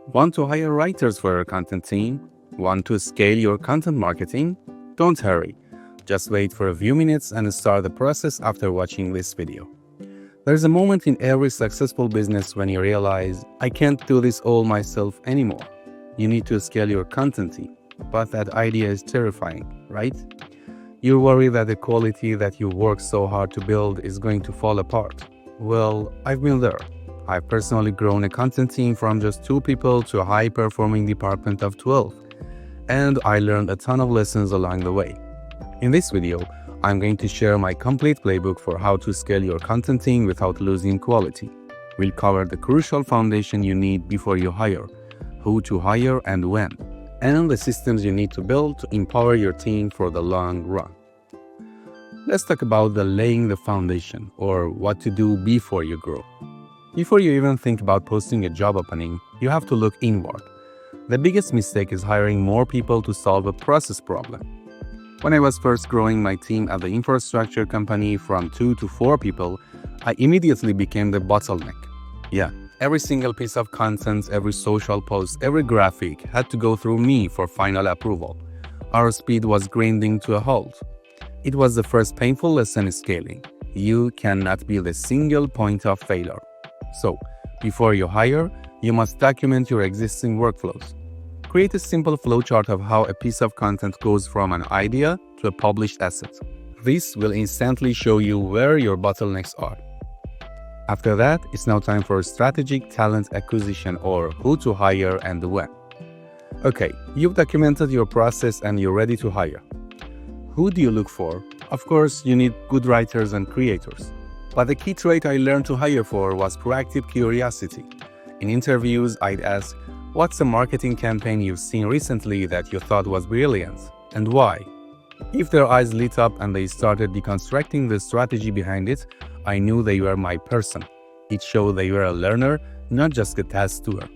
Want to hire writers for your content team? Want to scale your content marketing? Don't hurry. Just wait for a few minutes and start the process after watching this video. There's a moment in every successful business when you realize, I can't do this all myself anymore. You need to scale your content team. But that idea is terrifying, right? You worry that the quality that you worked so hard to build is going to fall apart. Well, I've been there. I've personally grown a content team from just 2 people to a high-performing department of 12. And I learned a ton of lessons along the way. In this video, I'm going to share my complete playbook for how to scale your content team without losing quality. We'll cover the crucial foundation you need before you hire, who to hire and when, and the systems you need to build to empower your team for the long run. Let's talk about laying the foundation, or what to do before you grow. Before you even think about posting a job opening, you have to look inward. The biggest mistake is hiring more people to solve a process problem. When I was first growing my team at the infrastructure company from 2 to 4 people, I immediately became the bottleneck. Yeah, every single piece of content, every social post, every graphic had to go through me for final approval. Our speed was grinding to a halt. It was the first painful lesson in scaling. You cannot be the single point of failure. So, before you hire, you must document your existing workflows. Create a simple flowchart of how a piece of content goes from an idea to a published asset. This will instantly show you where your bottlenecks are. After that, it's now time for strategic talent acquisition, or who to hire and when. Okay, you've documented your process and you're ready to hire. Who do you look for? Of course, you need good writers and creators. But the key trait I learned to hire for was proactive curiosity. In interviews, I'd ask, what's a marketing campaign you've seen recently that you thought was brilliant, and why? If their eyes lit up and they started deconstructing the strategy behind it, I knew they were my person. It showed they were a learner, not just a task doer.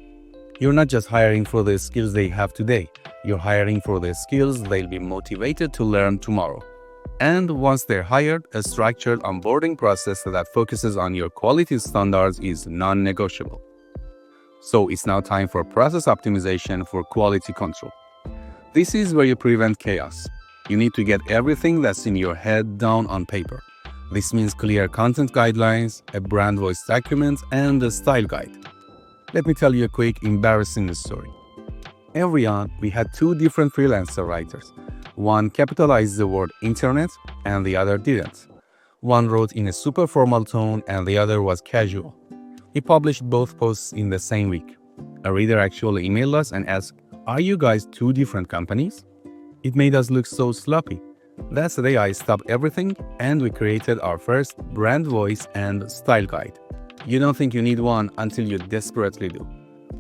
You're not just hiring for the skills they have today, you're hiring for the skills they'll be motivated to learn tomorrow. And once they're hired, a structured onboarding process that focuses on your quality standards is non-negotiable. So it's now time for process optimization for quality control. This is where you prevent chaos. You need to get everything that's in your head down on paper. This means clear content guidelines, a brand voice document, and a style guide. Let me tell you a quick embarrassing story. Early on, we had 2 different freelancer writers. One capitalized the word internet and the other didn't. One wrote in a super formal tone and the other was casual. We published both posts in the same week. A reader actually emailed us and asked, "Are you guys 2 different companies?" It made us look so sloppy. That's the day I stopped everything and we created our first brand voice and style guide. You don't think you need one until you desperately do.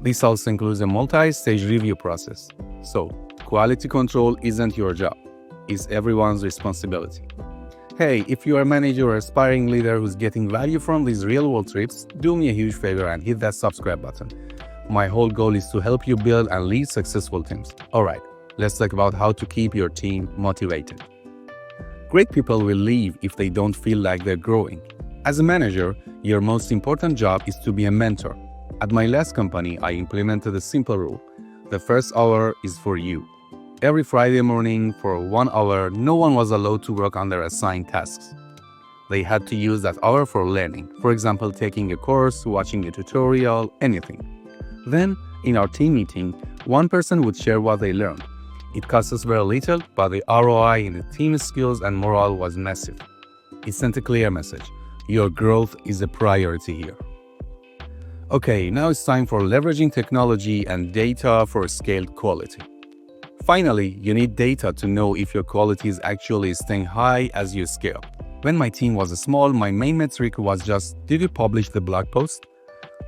This also includes a multi-stage review process. So, quality control isn't your job, it's everyone's responsibility. Hey, if you are a manager or aspiring leader who's getting value from these real-world trips, do me a huge favor and hit that subscribe button. My whole goal is to help you build and lead successful teams. Alright, let's talk about how to keep your team motivated. Great people will leave if they don't feel like they're growing. As a manager, your most important job is to be a mentor. At my last company, I implemented a simple rule. The first hour is for you. Every Friday morning, for 1 hour, no one was allowed to work on their assigned tasks. They had to use that hour for learning, for example, taking a course, watching a tutorial, anything. Then, in our team meeting, one person would share what they learned. It cost us very little, but the ROI in the team skills and morale was massive. It sent a clear message. Your growth is a priority here. Okay, now it's time for leveraging technology and data for scaled quality. Finally, you need data to know if your quality is actually staying high as you scale. When my team was small, my main metric was just, did you publish the blog post?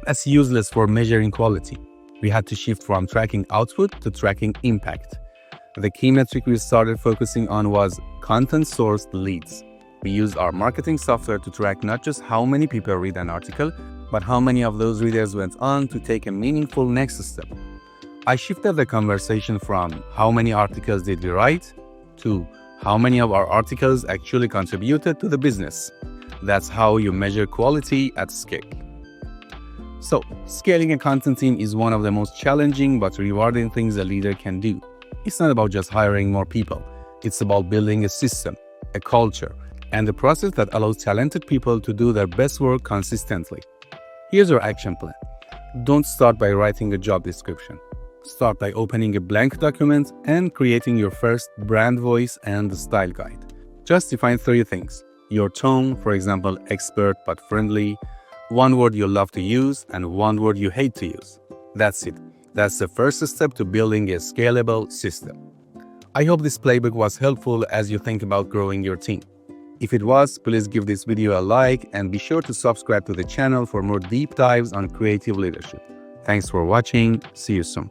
That's useless for measuring quality. We had to shift from tracking output to tracking impact. The key metric we started focusing on was content-sourced leads. We used our marketing software to track not just how many people read an article, but how many of those readers went on to take a meaningful next step. I shifted the conversation from how many articles did we write to how many of our articles actually contributed to the business. That's how you measure quality at scale. So, scaling a content team is one of the most challenging but rewarding things a leader can do. It's not about just hiring more people. It's about building a system, a culture, and a process that allows talented people to do their best work consistently. Here's your action plan. Don't start by writing a job description. Start by opening a blank document and creating your first brand voice and style guide. Just define 3 things. Your tone, for example, expert but friendly, 1 word you love to use, and 1 word you hate to use. That's it. That's the first step to building a scalable system. I hope this playbook was helpful as you think about growing your team. If it was, please give this video a like and be sure to subscribe to the channel for more deep dives on creative leadership. Thanks for watching. See you soon.